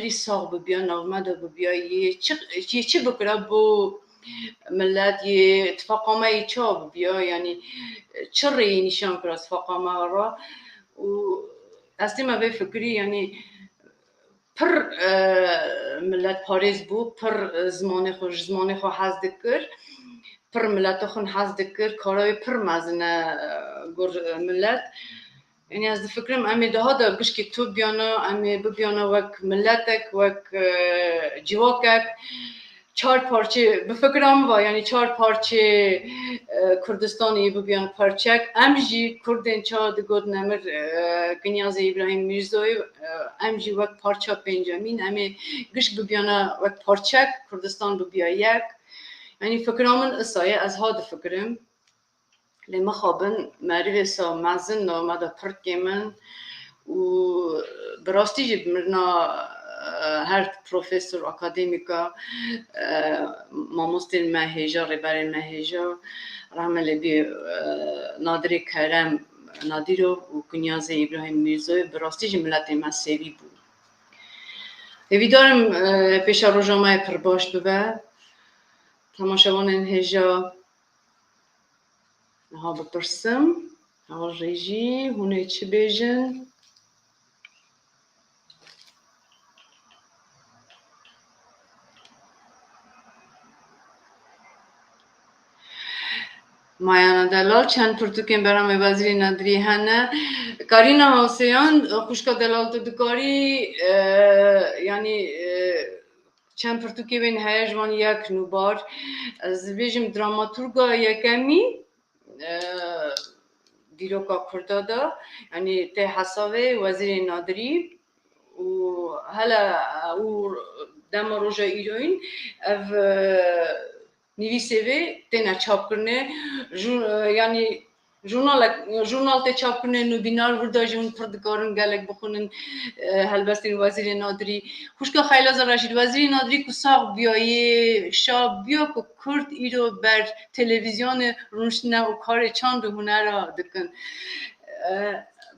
ساغ ببیا نغمه ببیا یه چی بکره بو ملت یه اتفاقامه ای چا ببیا یعنی چه ری نشان کرد اتفاقامه را و اصلی ما به فکری یعنی پر ملت پاریز بو پر زمان خو حز دکر پر ملت خون حز دکر کارای پر مزنه گر ملت یعنی از فکرم امی ده ها دا گوش که تو بیانا امی ببیانا وک ملتک وک جواکک چهار پارچه بفکرم و یعنی چهار پارچه کردستانی ببیان پارچک امجی کردن چا دگود نمر کنیاز ابراهیم میرزوی امجی وک پارچه پنجمین امی گوش ببیانا وک پارچک کردستان ببیا یک یعنی فکرامن اسایه از ها فکرم لما خابن معرفة سا مازن نو ماذا فرق من و براستي جد مرنا هر بروفيسور أكاديميكا ماموستين مهجة ربار المهجة رحمة لبي نادري كرم ناديرو وكنياز إبراهيم ميرزوي براستي جد ملت مسیوی بود. امیدوارم پیش روزنامه پرباش ببه تماشاوان هجا ها بپرسم ها ریجی هونه چی بیجن مایانا دلال چند پرتوکین برام وزیر ندری هنه کارینا حسین خوشکا دلال تو دکاری یعنی چند پرتوکی بین هیجوان یک نوبار از بیجم دراماتورگا یکمی دیروکا کردادا یعنی ته حسابه وزیر نادری و هلا او دم روزا ایران اف نویسه تنا چاپ کنه یعنی ژورنال ته چاپ کنه نو بینار وردا جون پردکارن گلک بخونن هلبستین وزیر نادری خوشکا خیلی از رشید وزیر نادری کو ساق بیایه شاب بیا کو کرد ایرو بر تلویزیون رونشنه و کار چند هنر دکن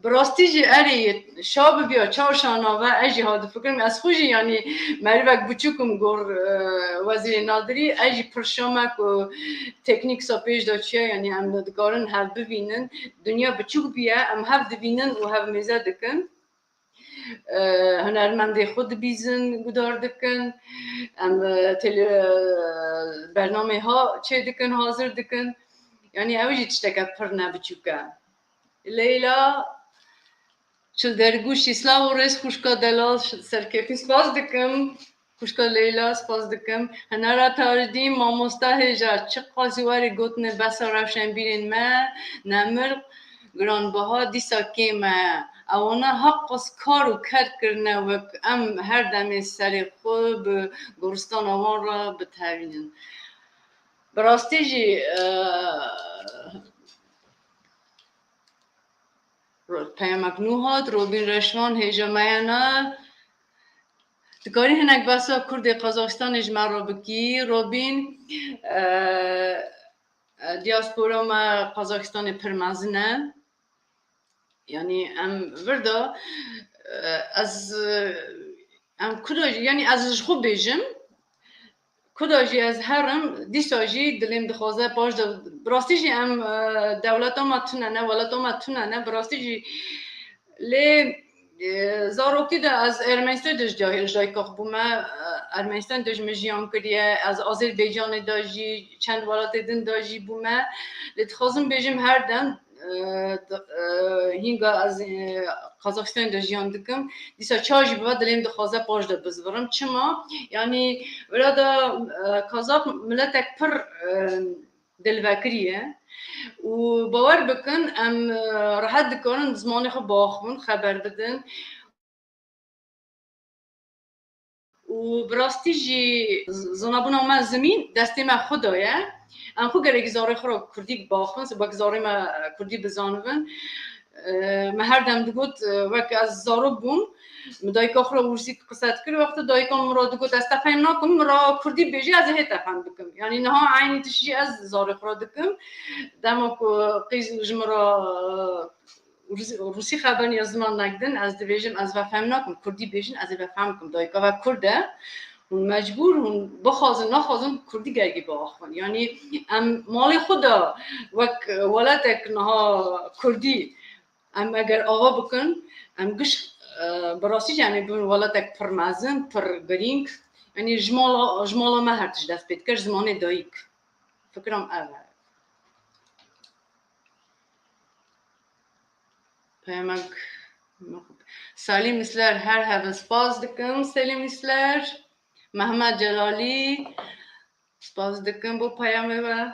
براستی جی اری شاب بیا چهارشانا و اجی هاد فکرم از خوشی یعنی مریوک بچوکم گور وزیر نادری اجی پرشامک و تکنیک سا پیش دا چیه یعنی ام دادگارن هر ببینن دنیا بچوک بیا ام هف دبینن و هف میزه دکن هنرمند خود بیزن گدار دکن ام برنامه ها چه دکن حاضر دکن یعنی اوجی تشتکه پر نبچوکه لیلا چل درگوش اسلام و رئیس خوشکا دلال سرکفی سپاس دکم خوشکا لیلا سپاس دکم هنرا تاردیم ماموستا هجا چه قاضیواری گوتنه بسا روشن بیرین ما نمر گرانبها دیسا که ما اونا حق از کارو کرنه و ام هر دم سر خود به گرستان آوان را بتوینن براستی جی پیامک نوهاد روبین رشوان هیجا میانا دکاری هنگ بسا کرد قزاقستان اجمع رو بکی روبین دیاسپورا ما قزاقستان پرمزنه یعنی ام وردا از ام کداج یعنی از خوب بیجم کداجی از هرم دیساجی دلیم دخوازه پاش براستی ام دولت ما تونه نه ولات ما تونه نه براستی لی زاروکی ده از ارمنستان دش جای کاخ بومه ارمنستان دش مجیان کریه از آذربایجان داجی چند ولات دن داجی بومه لتخوازم بیجم هر دن هینگا از قزاقستان دو جیان دکم دیسا چاجی بود دلیم دخوازه پاش ده بزورم چما یعنی ولادا قزاق ملتک پر دلوکریه و باور بکن ام راحت دکارن زمان خو باخون خبر بدن و براستی جی زنابونا ما زمین دستی ما خدایه ام خو گره گزاره خورا کردی باخون با گزاره ما کردی بزانون ما هر دم دگوت وقت از زارو بوم مدایکا خورا ورسی قصد کرد وقت دایکا مرا دگوت از تفهم نکم مرا کردی بیجی از هی تفهم بکم یعنی نه عینی تشی از زارو خورا دکم دما کو قیز جمرا روسی خبر نیاز زمان نگدن از دویژم از وفهم نکم کردی بیشن از وفهم کم دایکا و کرده اون مجبور اون بخوازن نخوازن کردی گرگی با آخوان یعنی ام مال خدا وک ولادک نها کردی ام اگر آوا بکن ام گش براسی جمعی بون ولادک پرمازن پر گرینگ یعنی جمالا ما هرتش دست بید کش زمان دایک فکرم اوه پیامک سالیم اسلر هر هفته سپاس دکم سالیم اسلر محمد جلالی سپاس دکم با پیامه و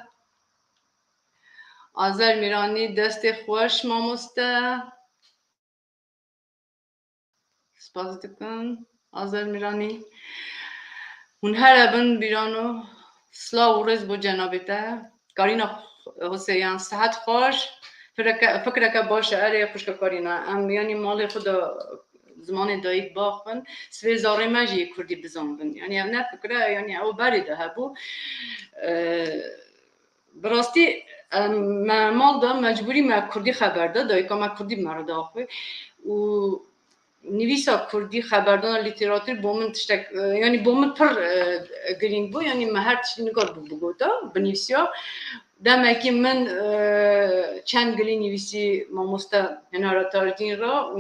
آذر میرانی دست خوش ماموسته سپاس دکم آذر میرانی اون هر ابن بیرانو سلا و رز با جنابیته کارینا حسین صحت خوش فکر که باشه اره خوشک کارینا ام یعنی مال خود زمان دایک باخن سوی زاره مجی کردی بزنبن یعنی ام نه فکره یعنی او بریده هبو براستی مال دا مجبوری ما کردی خبر ده دایکا ما کردی مرد آخوی و نویسا کردی خبردان لیتراتور بومن تشتک یعنی بومن پر گرینگ بو یعنی ما هر چی نگار بگوتا بنویسیا دمکی من چند گلی نویسی ماموستا هنارا تاردین را و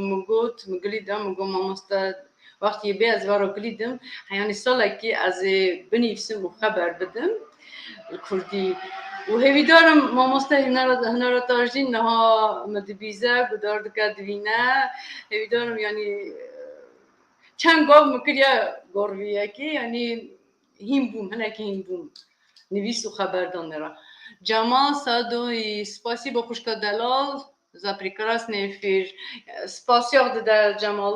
مگلی دم مگو ماموستا وقتی به از وارا گلیدم یعنی سالا که از بنویسم و خبر بدم کردی و هیوی دارم ماموستا هنارا تاردین نها مدبیزه گدار دکا دوینه هیوی دارم یعنی چند گاو مکریا گرویه که یعنی هیم بوم هنکی هیم بوم نویس و خبردان را جمال سادوی سپاسی با خوشکا دلال за прекрасный эфир спасибо да جمال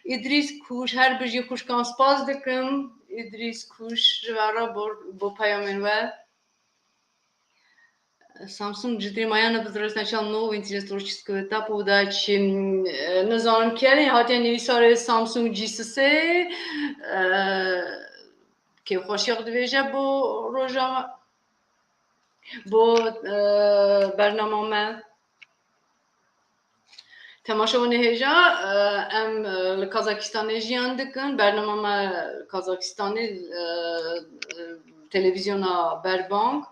ادریس کوش هر بجی خوش کن سپاس دکم ادریس کوش جوارا با پیامن و Samsung جدی مایان بذارش начал новый интерес творческого этапа удачи نظام کردن هاتی نویسار Samsung G3 که خوشیق دویجه با روژا با برنامه من تماشا و نهجا ام لکازاکستان جیان دکن برنامه ما کازاکستانی تلویزیون بربانک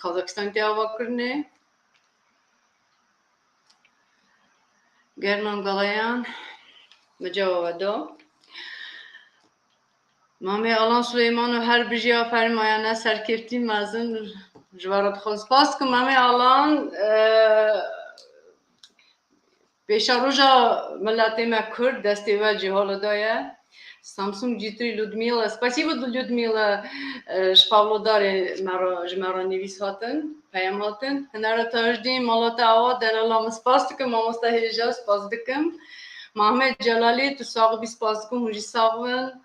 کازاکستان تیاوا کرنه گرمان گلایان مجاوب دو مامی آلان سلیمان و هر بجی آفرین مایانه سرکفتی مزن جوارات خواست پاس که مامی آلان پیشا روژا ملتی ما کرد دستی و جهال دایه Samsung G3 Людмила. Спасибо, Людмила. Шпавлодари мара невис хатин, паям хатин. Хнара таждим, малата ава, дералам сpas диким, мамоста hejja spas dikim. Mahmet Jalali, tu sağ spas dikim, huji sağvin.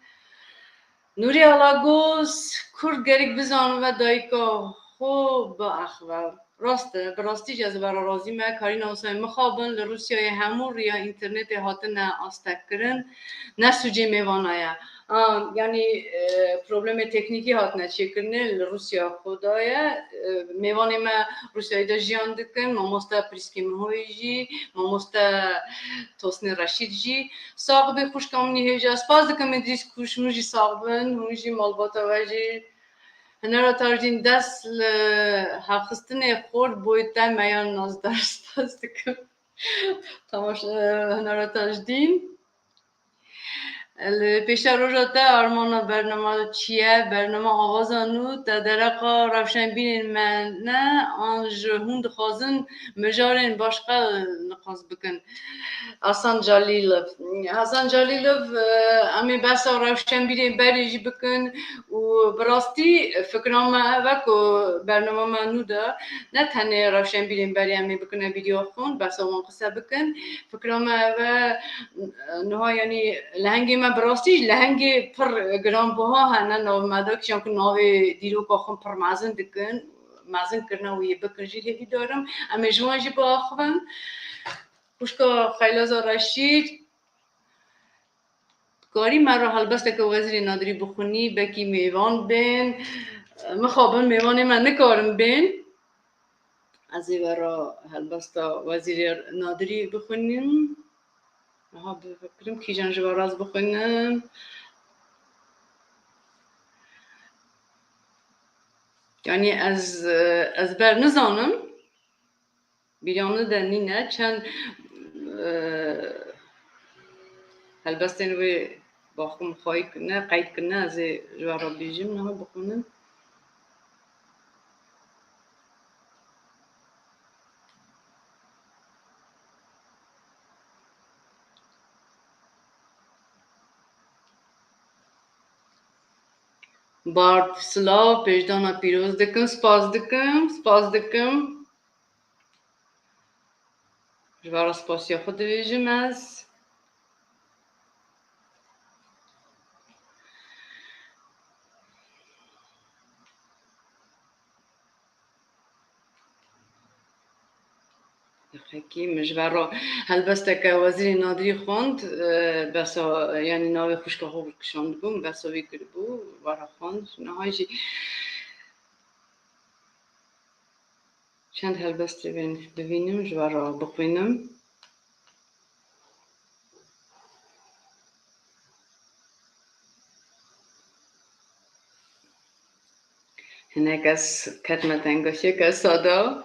Nuri Alagos, Kurd gerik bizan ve dayka. خوب اخبار راسته براستی جذب را راضی ما کاری نوسای مخابن لروسیای همون ریا اینترنت هاتن آستک کرن نسوجی میوانایا یعنی پروبلم تکنیکی هاتن چی کرنه لروسیا خدایه میوانی ما روسیای دا جیان دکن ماموستا پریسکی مهوی جی ماموستا توسن رشید جی ساقبه خوش کامنی هجا سپاس دکم ادریس کوش موجی ساقبن موجی مالباتا وجی هنر تارجین دست حفظتن خورد بویده میان نازدار سپاس دکم تماش هنر تارجین پیشا روژا تا آرمان برنامه چیه برنامه آوازانو تا درقا روشن بینین من نه آنج هند خوازن مجارین باشقا نقاز بکن حسن جلیلوف امی بسا روشن بینین بریجی بکن و براستی فکرام وکو برنامه منو دا نه تنه روشن بینین بری امی بکنه ویدیو خون بسا وان قصه بکن فکرام و نها یعنی لهنگی ما براستی لهنگی پر گرام بها هنن نو مدرک چون که نو دیرو کاخم پر مازن دکن مازن کرنا و یه بکرجی هی دارم اما جوانجی با آخوان خوشکا خیلازا رشید کاری مرا هلبسته که وزیر نادری بخونی بکی میوان بین مخابن میوان من نکارم بین از این برا هلبستا وزیر نادری بخونیم. ها بفکرم کی جان جواراز بخونم. یعنی از بر نزانم بیامده دنی نه چند هلبسته نوی باخم خواهی کنه قید کنه از جوارا بیجیم نه بخونم. بارد سلاو پیشدانا پیروز دکم سپاس دکم جوارا سپاسیا خود بیجیم از دقیقی مجبورا هلبسته که وزیر نادری خوند بس یعنی ناوی خوشکه خوب کشاند بوم بس وی کرد بو وارا خوند نهایشی چند هلبسته ببینم جوارا بخوینم. هنک از کتمت انگاشی که سادا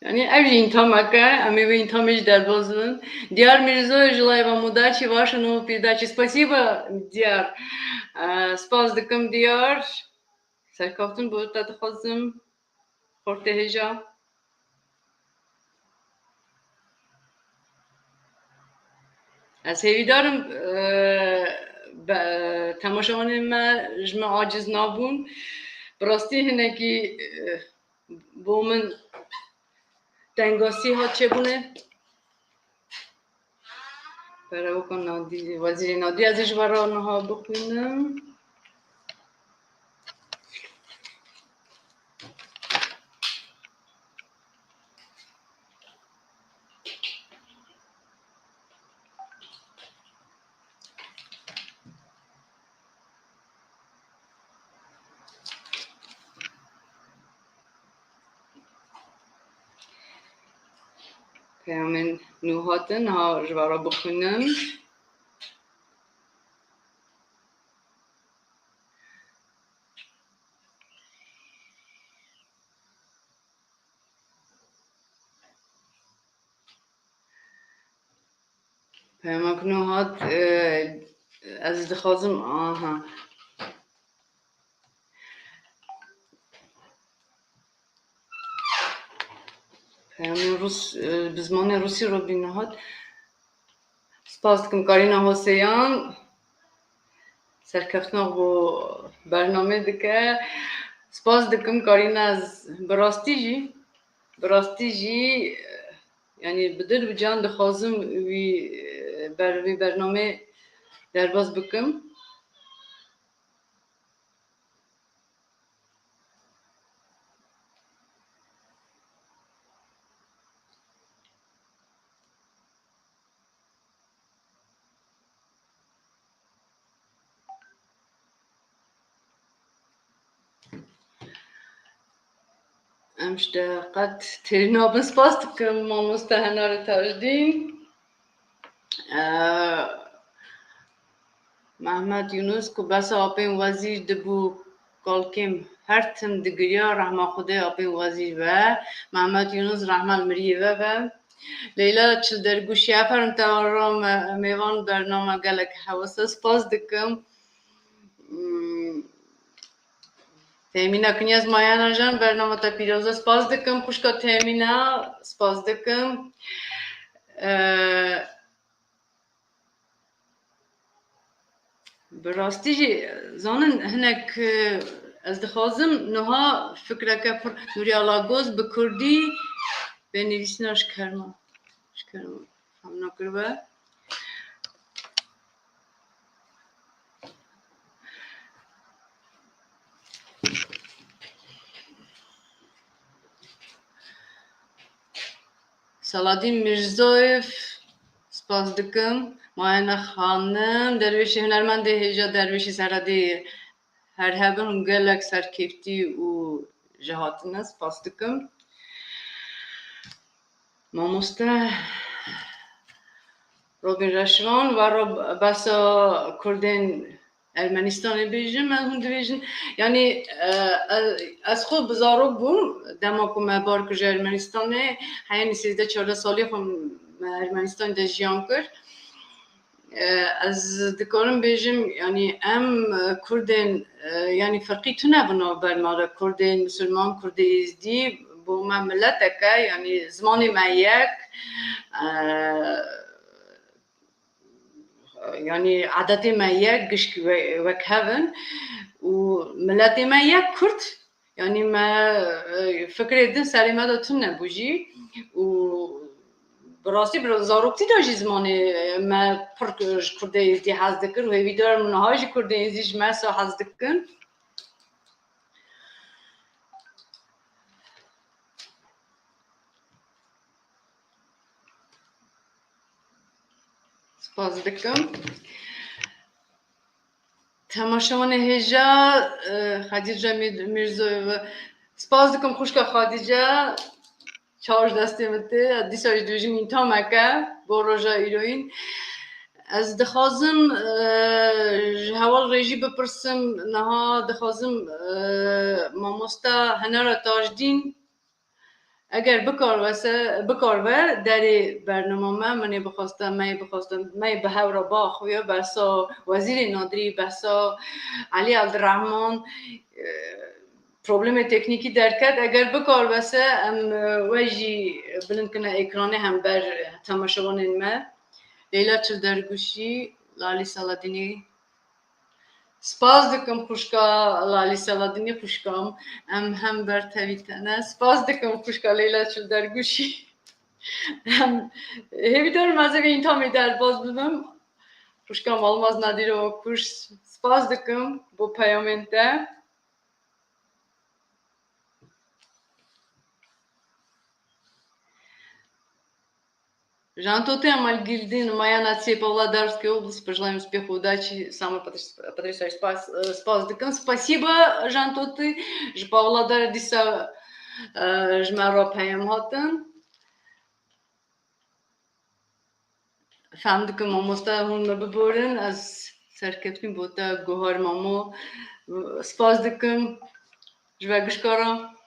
یعنی اولی این تامکه امی و این تامش در بازن دیار میرزای جلای و مدرچی واشن و پیداچی спасибо دیار سپاس دکم دیار سرکافتون بود تا خواستم خورده هجا از هیوی دارم تماشاوانه من جمع عاجز نابون براستی هنکی با من دنگاسی ها چه بونه برای بکن وزیر نادری ازش برای آنها بخونم. پیامن نوهاتن ها جوارا بخونم. پیامک نوهات از دخوازم آها پیامن روس بزمان روسی رو بی نوهات سپاس دکم کارینا حسیان سرکفتنا بو برنامه دکه سپاس دکم کارینا از براستی جی یعنی بدل و جان دخوازم وی برنامه در باز بکم. امشته قد ترینابن سپاس دکم ما مستهنار تاجدین محمد یونس کو بس آپین وزیر دبو کالکیم هر تم دگریا رحمه خوده آپین وزیر و محمد یونس رحمه المریه و لیلا چل درگوشی افرم تارم میوان برنامه گلک حواسه سپاس دکم تأمینا کنیاز مایانا جان برنامه تا پیروزه سپاس دکم خوشکا تأمینا سپاس دکم براستی زانن هنک از دخوازم نها فکره که پر نوری آلاگوز به کردی به نویسینا شکرما هم نکربه سالادین میرزایف سپاس دکم ماینا خانم درویشی هنرمند هجا درویشی سردی هر هبن گلک سرکیفتی و جهاتنا سپاس دکم مامۆستا روبین رشوان و رو بسا کردین ارمنستان بیجم هون دیجن یعنی از خود بزارگ بوم دما که ما بار کج ارمنستانه هیانی 13-14 سالی خم ارمنستان دژیان کرد از دکارم بیجم یعنی ام کردین یعنی فرقی تو نبنا بر ما کردین مسلمان کردی ازدی بو ما ملت که یعنی زمان ما یک يعني عادات ما يك قشك وكهفن وملاتي ما يك كرت يعني ما فكرة دين سليمة دا تون بوجي و براسي بزاروكتي داجي زماني ما بركش كرده يزدي حاز دكر و هيدار من هاجي كرده يزديش ما سا حاز دكر سپاس دكم تماشاوان هجا خدیجه میرزویeva سپاس دکم خوشکا خدیجه چارج دستی مته دیساج دوجین این تا مکه با روژا ایروین از دخوازم هوال ریجی بپرسم نها دخوازم ماموستا هنر تاجدین اگر بکار و داری برنامه منی بخواستم می به هورا با خویا بسا وزیر نادری بسا علی عبدالرحمن پروبلم تکنیکی درکت اگر بکار واسه ام وجی بلند کنه اکرانه هم بر تماشاوان ما لیلا چلدرگوشی لالی سالادینی سپاس دکم خوشکا لالی سالادینی خوشکام ام هم بر تویتنه سپاس دکم خوشکا لیلا چلدرگوشی هم هیوی دارم از این تامی در باز بودم خوشکام almaz nadire o kurs spas dikim bo peyamên te Жантоты Амальгильдин, моя нация Павлодарской области. Пожелаем успеха, удачи, самый потрясающий спас. Спасибо, Жантоты. Павлодар диса жмаро паям хатан. فهمدکم ماموستا هون ببورن از سرکتیم بوده گوهر مامو سپاس دکم جوگش کارم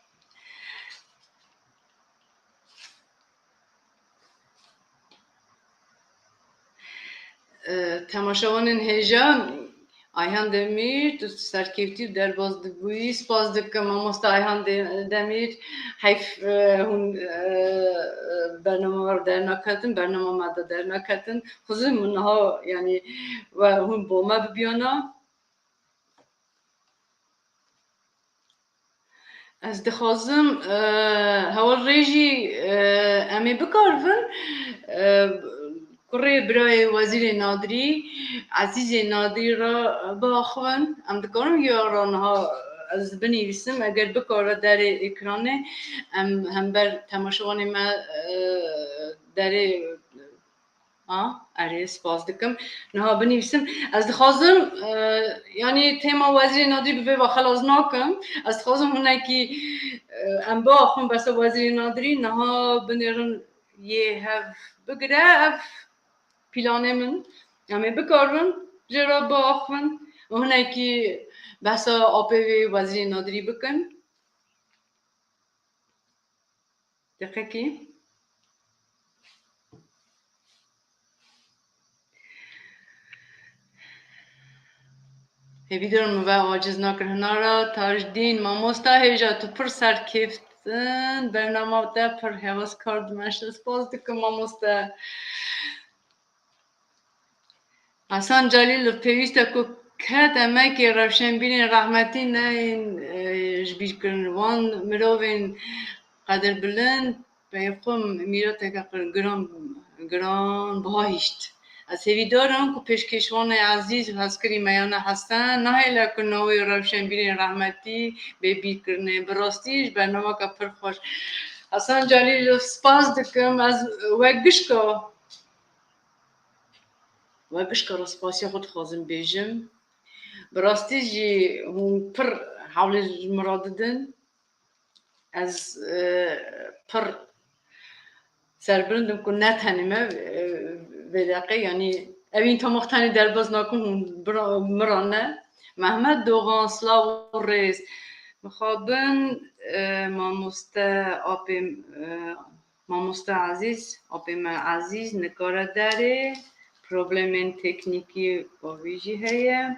تماشاوان هجا Ayhan Demir tu serkevtî derbas dibûyî spas dikim mamosta Ayhan Demir heyf hûn bername derneketin bername me de derneketin xwezim min niha yanî we hûn bo me bibiyana ez dixwazim hewal rêjî em ê bikarvin Kurê birayê Wezîrê Nadirî Ezîzê Nadirî ra biaxivin em dikarin ya ra niha ez binivîsim eger bikare derê ekranê em hember temaşavanê me derê erê spas dikim niha binivîsim ez dixwazim yanî têma Wezîrê Nadirî bi vê ve xelas nakim ez dixwazim hinekî em biaxivin besa Wezîrê Nadirî niha binêrin yê hev bigire ev planê min em ê bikarin jê re biaxivin û hinekî behsa apêvê Wezîrê Nadirî bikin deqekî hêvî dirim ve aciz nakin hina ra Tajdîn mamosta hêja tu pir serkevtin bernama te pir heveskar dimeşe spas dikim mamosta Hasan Calîl pêwîst e ku ket emekê rewşenbîrên rehmetî neyên ji bîrkirin wan mirovên qedirbilind peyxwe mîreteke giranbiha hîşt ez hêvî darim ku pêşkêşvanê ezîz hezkirî meyane Hesen nahêle ku navê rewşenbîrên rehmetî bê bîrkirinê bi rastî ji bernameka pir xweş Hasan Calîl spas dikim ez wegişka rastbasiya xwe dixwazim bêjim bi rastî jî hûn pir hewlê ji min re didin ez pir سربرندم که نتنمه ودقیقه یعنی اوین تا مختنی در باز نکن مرانه محمد دوغان سلاو ریز مخابن ماموسته عزیز آپیم عزیز نکاره داره پروبلم تکنیکی با ویژی هیه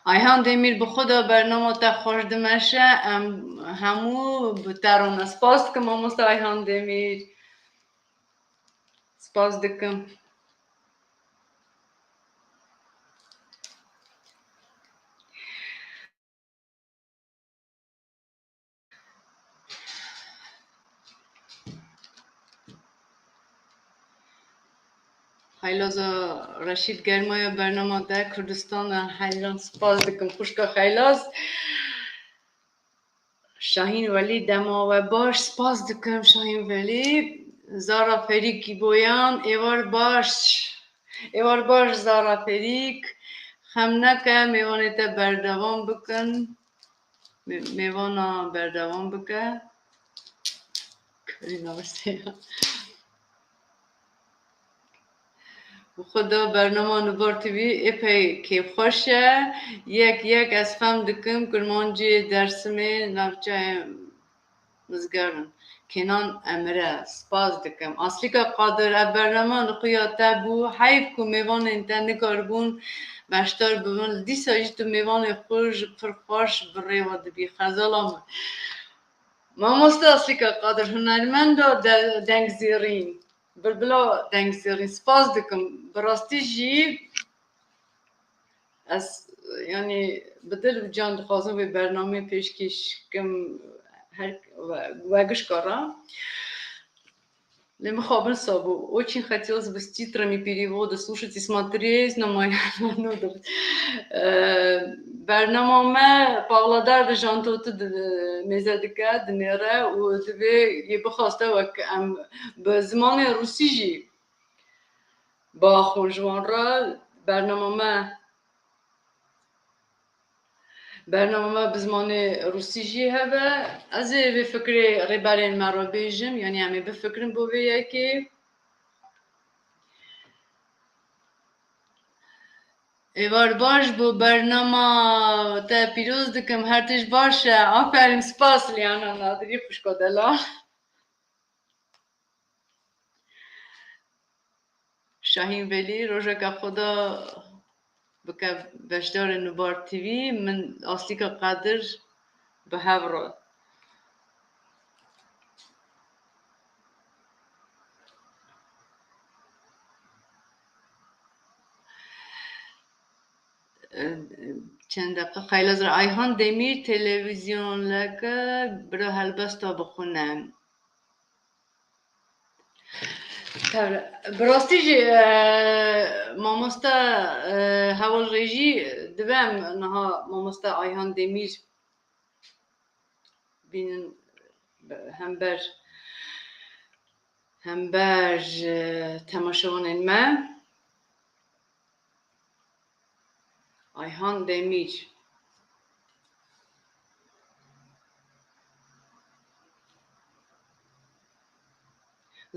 ایهان دمیر به خدا برنامه تا خوش دمشه همو بترون سپاس که ماموسته ایهان دمیر سپاس دکم خیلاز رشید گرمای برنامه در کردستان حیران سپاس دکم خوشکا خیلاز شاهین ولی دما و باش سپاس دکم شاهین ولی زارا فریکی بویان ایوار باش زارا فریک خم نکه میوانیت بردوام بکن میوانا بردوام بکن کاری نوسته خدا برنامه نبار تیوی اپی کیف خوشه یک از فهم دکم کرمانجی درسمه نوچه مزگرن کنان امره سپاس دکم اصلی که قادر برنامه نقیا تبو حیف که میوان انتا نکاربون بشتر ببون دی ساجی تو میوان خوش پرخوش بره و دبی خزالام ما مسته اصلی که قادر هنرمند دنگ زیرین بلا دنگ زیرین سپاس دکم براستی جی از یعنی بدل و جان دخوازم به برنامه پیشکش کم وگش کارا لما خابن сабу очень хотелось бы с титрами перевода слушать и смотреть на мои برنامه پاولادار جانتو تو میزدیکه دنیره و دوی یه بخواسته و به زمان روسی جی با خونجوان را برنامه به زمان روسی جی هبه از به فکر ریبرین مرا بیجم یعنی همه به فکرم بویه که ایوار باش بو برنامه تا پیروز دکم هرتش باشه آفرین سپاس لیانا نادری خوشکدلا شاهین ولی روژه که خدا بکه بشدار نبار تیوی من اصلی که قدر به هفره چند دقیقه خیلی از ایهان دمیر تلویزیون لکه برای هلبستا بخونم براستی جی ماموستا هوال رژی دوام نها ماموستا ایهان دمیر بینن هم بر تماشاوان ما ایهان دمیر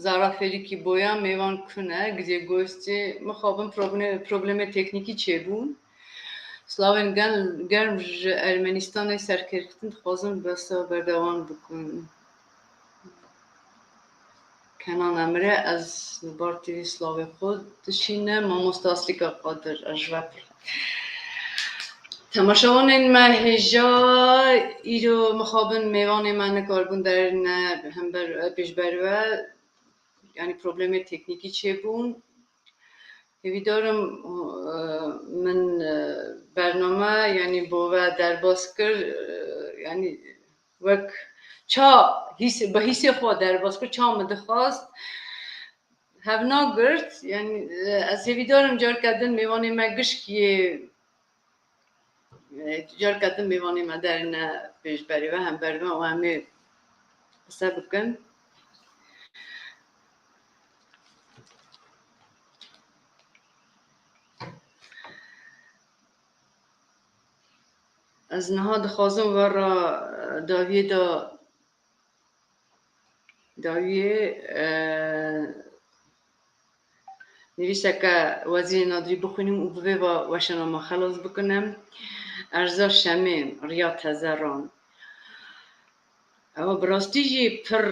زارافری کی بویا میوان کنه گزی گوشتی مخابن پروبلم تکنیکی چه بون سلاوین گرم ارمنستان سرکرکتن خوازم بسا بردوان بکن کنان امره از بارتی سلاوی خود دشینه ما مستاصلی که قادر اجواب تماشاوان این مهجا ایرو مخابن میوان من کاربون در هم پیش بروه یعنی پروبلم تکنیکی چه بون هیویدارم من برنامه یعنی بوه در باز کرد یعنی وک چا به حیث خود در باز کرد چا مدخواست هفنا گرد یعنی از هیویدارم جار کردن میوانه ما گشکیه جار کردن میوانه ما در نه پیش بری و هم برمه و همه حساب کن از نهاد خازم و را داویه نویسه که وزیر نادری بخونیم و بوه و وشنامه خلاص بکنم. ارزا شمیم ریا تزران اما براستی جی پر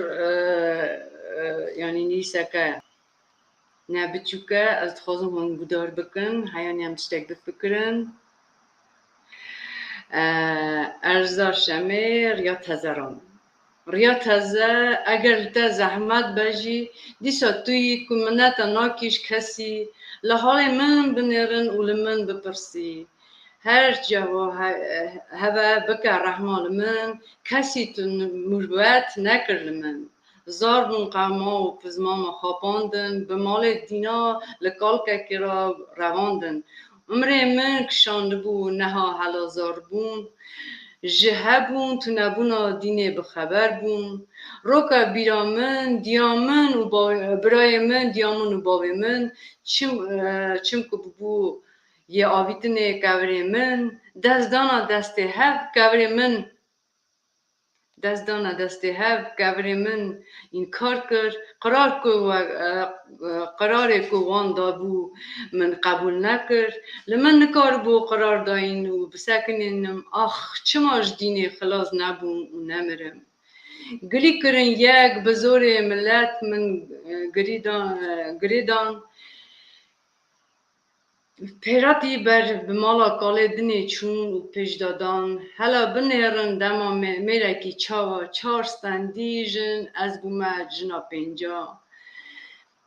یعنی نویسه که نبچوکه از خازم من گدار بکن هیانی هم تشتک بفکرن. ارزا شمیم ریا تزران ریا تزه اگر تا زحمت بجی دیسا توی کمنت ناکیش کسی لحال من بنیرن و لمن بپرسی هر جوا هوا بکر رحمان من کسی تو مروت نکر من زار بون قما و پزمام خواباندن به مال دینا لکال که را رواندن عمر من کشانده بو نها حلازار بون جهبون تو نبونا دینه بخبر بون روکا بیرامن دیامن و برای من دیامن و باوی من چم که بو یه آویتنه کوری من دستانا دسته هف کوری من دستانا دسته هف کوری من این کار کرد قرار که وان دابو من قبول نکرد لمن نکار بو قرار داین و بسکنینم آخ چماش دینی خلاص نبون و نمرم گلی کرن یک بزور ملت من گریدان پیراتی بر بمالا کاله دنی چون و پیش دادان هلا بنیرن دما میرکی چار ستندیجن از بومه جنا پینجا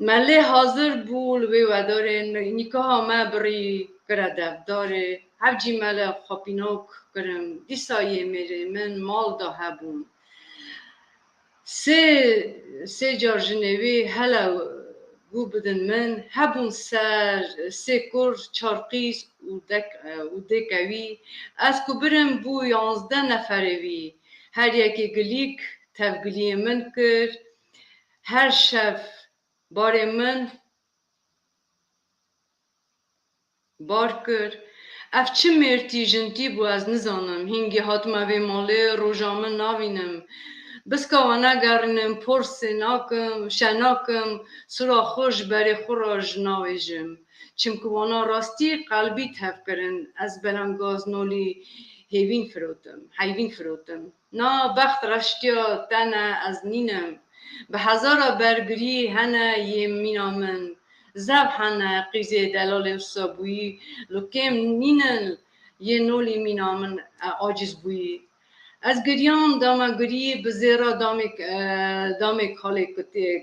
مله حاضر بول وی وداره نیکا ما بری کرا دفداره هفجی مله خاپینوک کرم دیسایه میره من مال دا هبون سه جار جنوی هلا گو بدن من هبون سه کور چارقیس و دکوی از که برم بو 11 نفره وی هر یکی گلیک تفگلی من کرد هر شب بار من بار کرد اف چه مرتی جنتی بو از نزانم هنگی حاتمه وی ماله روژامن ناوینم بس که وانا گرنم پرس ناکم شناکم سرا خوش بری خوراج ناویجم چم که وانا راستی قلبی تف کرن از بلنگاز نولی حیوین فروتم نا بخت رشتیا تنه از نینم به هزارا برگری هنه یه مینامن زب هنه قیزه دلال اصابویی لکم نینن یه نولی مینامن آجز بویی از گریان دامگری به زیرا دام کاله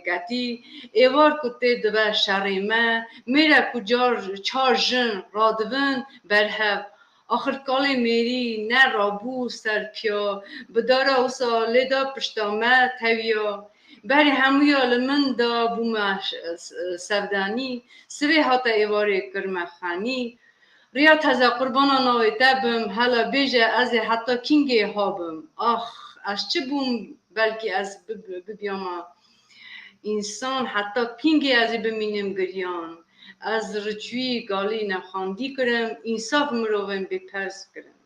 کتی ایوار کتی دو شریمه میره کجار چار جن رادون برهب آخر کاله میری نه رابو سرپیا بدارا اوسا لیدا پشتامه تویا بری همویا لمن دا بومه سردانی سوی حتا ایواره کرمه خانی ریا تازه قربانا ناوی تبم هلا بیجه از حتی کینگی هابم آخ از چه بوم بلکه از ببیاما انسان حتی کینگی از بمینم گریان از رجوی گالی نخاندی کرم انصاف مرویم بپرس کرم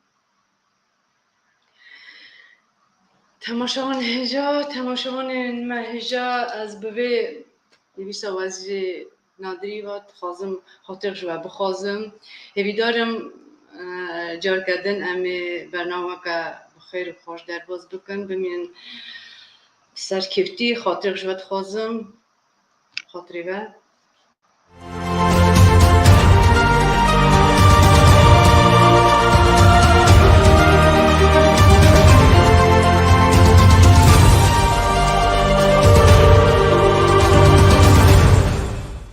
تماشاوان هجا از بوی نویسا وزیر نادری و خازم خاطر شو بخازم هیوی دارم جار کردن امی برنامه که بخیر و خوش در باز بکن بمین سرکفتی خاطر شو خازم خاطری و